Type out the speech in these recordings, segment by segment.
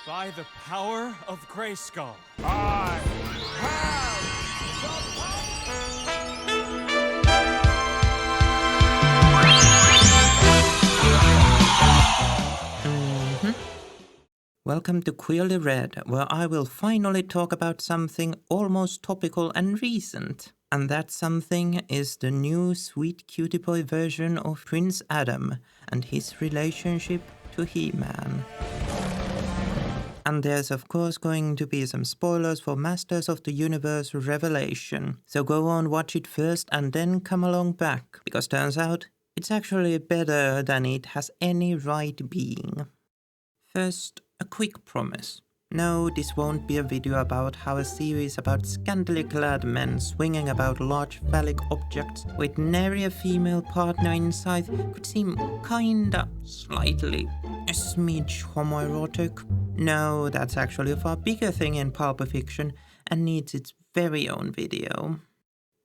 By the power of Grayskull. I have Welcome to Queerly Read, where I will finally talk about something almost topical and recent. And that something is the new sweet cutie boy version of Prince Adam and his relationship to He-Man. And there's of course going to be some spoilers for Masters of the Universe Revelation. So go on, watch it first and then come along back, because turns out it's actually better than it has any right being. First, a quick promise. No, this won't be a video about how a series about scantily clad men swinging about large phallic objects with nary a female partner inside could seem kinda, slightly, a smidge homoerotic. No, that's actually a far bigger thing in pulp fiction and needs its very own video.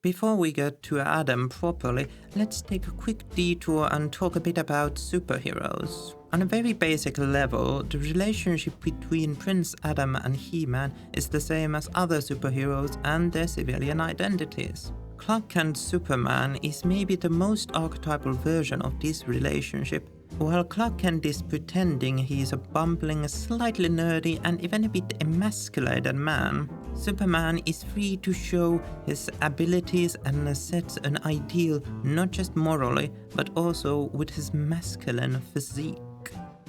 Before we get to Adam properly, let's take a quick detour and talk a bit about superheroes. On a very basic level, the relationship between Prince Adam and He-Man is the same as other superheroes and their civilian identities. Clark Kent's Superman is maybe the most archetypal version of this relationship. While Clark Kent is pretending he is a bumbling, slightly nerdy and even a bit emasculated man, Superman is free to show his abilities and sets an ideal not just morally, but also with his masculine physique.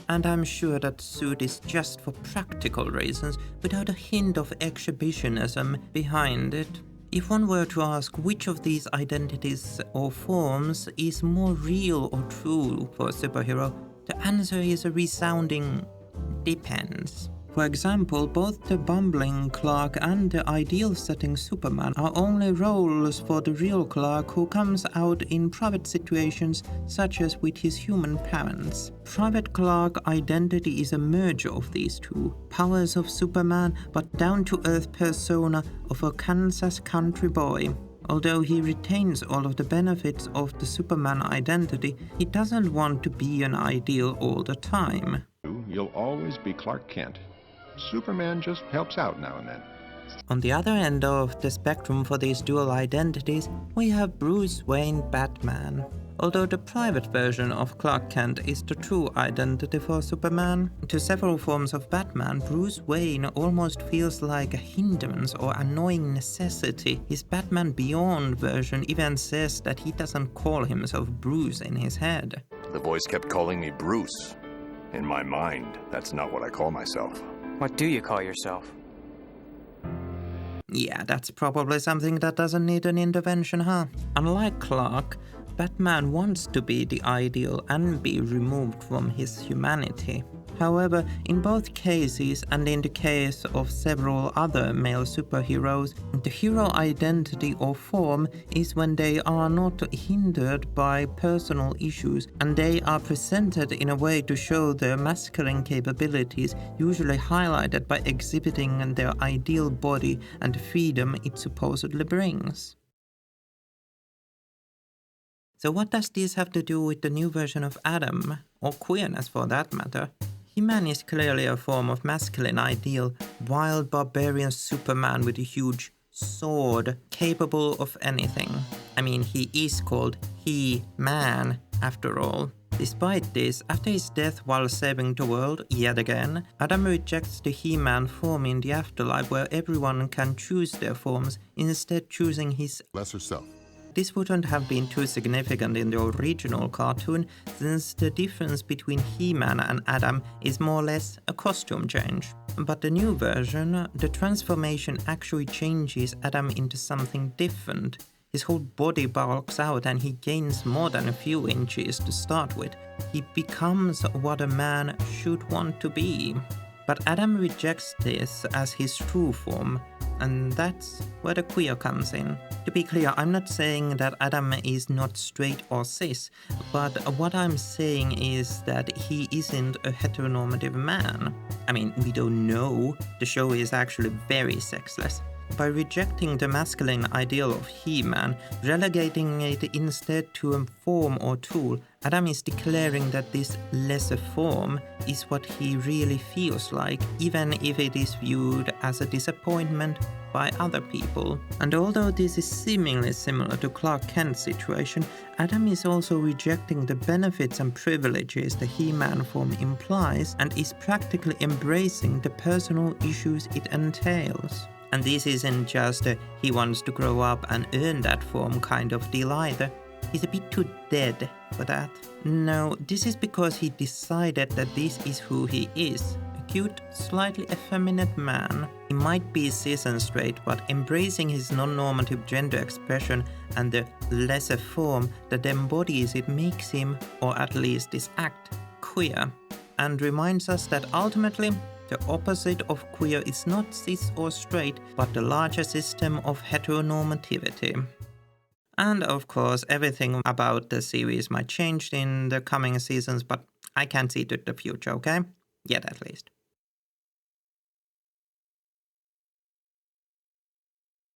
And I'm sure that suit is just for practical reasons, without a hint of exhibitionism behind it. If one were to ask which of these identities or forms is more real or true for a superhero, the answer is a resounding depends. For example, both the bumbling Clark and the ideal-setting Superman are only roles for the real Clark who comes out in private situations such as with his human parents. Private Clark identity is a merger of these two, powers of Superman but down-to-earth persona of a Kansas country boy. Although he retains all of the benefits of the Superman identity, he doesn't want to be an ideal all the time. You'll always be Clark Kent. Superman just helps out now and then. On the other end of the spectrum for these dual identities, we have Bruce Wayne Batman. Although the private version of Clark Kent is the true identity for Superman, to several forms of Batman, Bruce Wayne almost feels like a hindrance or annoying necessity. His Batman Beyond version even says that he doesn't call himself Bruce in his head. The voice kept calling me Bruce. In my mind, that's not what I call myself. What do you call yourself? Yeah, that's probably something that doesn't need an intervention, huh? Unlike Clark, Batman wants to be the ideal and be removed from his humanity. However, in both cases, and in the case of several other male superheroes, the hero identity or form is when they are not hindered by personal issues and they are presented in a way to show their masculine capabilities, usually highlighted by exhibiting their ideal body and the freedom it supposedly brings. So what does this have to do with the new version of Adam, or queerness for that matter? He-Man is clearly a form of masculine ideal, wild barbarian Superman with a huge sword, capable of anything. I mean, he is called He-Man, after all. Despite this, after his death while saving the world, yet again, Adam rejects the He-Man form in the afterlife where everyone can choose their forms, instead choosing his lesser self. This wouldn't have been too significant in the original cartoon, since the difference between He-Man and Adam is more or less a costume change. But the new version, the transformation actually changes Adam into something different. His whole body bulks out and he gains more than a few inches to start with. He becomes what a man should want to be. But Adam rejects this as his true form, and that's where the queer comes in. To be clear, I'm not saying that Adam is not straight or cis, but what I'm saying is that he isn't a heteronormative man. I mean, we don't know. The show is actually very sexless. By rejecting the masculine ideal of He-Man, relegating it instead to a form or tool, Adam is declaring that this lesser form is what he really feels like, even if it is viewed as a disappointment by other people. And although this is seemingly similar to Clark Kent's situation, Adam is also rejecting the benefits and privileges the He-Man form implies and is practically embracing the personal issues it entails. And this isn't just a he wants to grow up and earn that form kind of deal either. He's a bit too dead for that. No, this is because he decided that this is who he is. A cute, slightly effeminate man. He might be cis and straight, but embracing his non-normative gender expression and the lesser form that embodies it makes him, or at least this act, queer. And reminds us that ultimately, the opposite of queer is not cis or straight, but the larger system of heteronormativity. And of course, everything about the series might change in the coming seasons, but I can't see to the future, okay? Yet at least.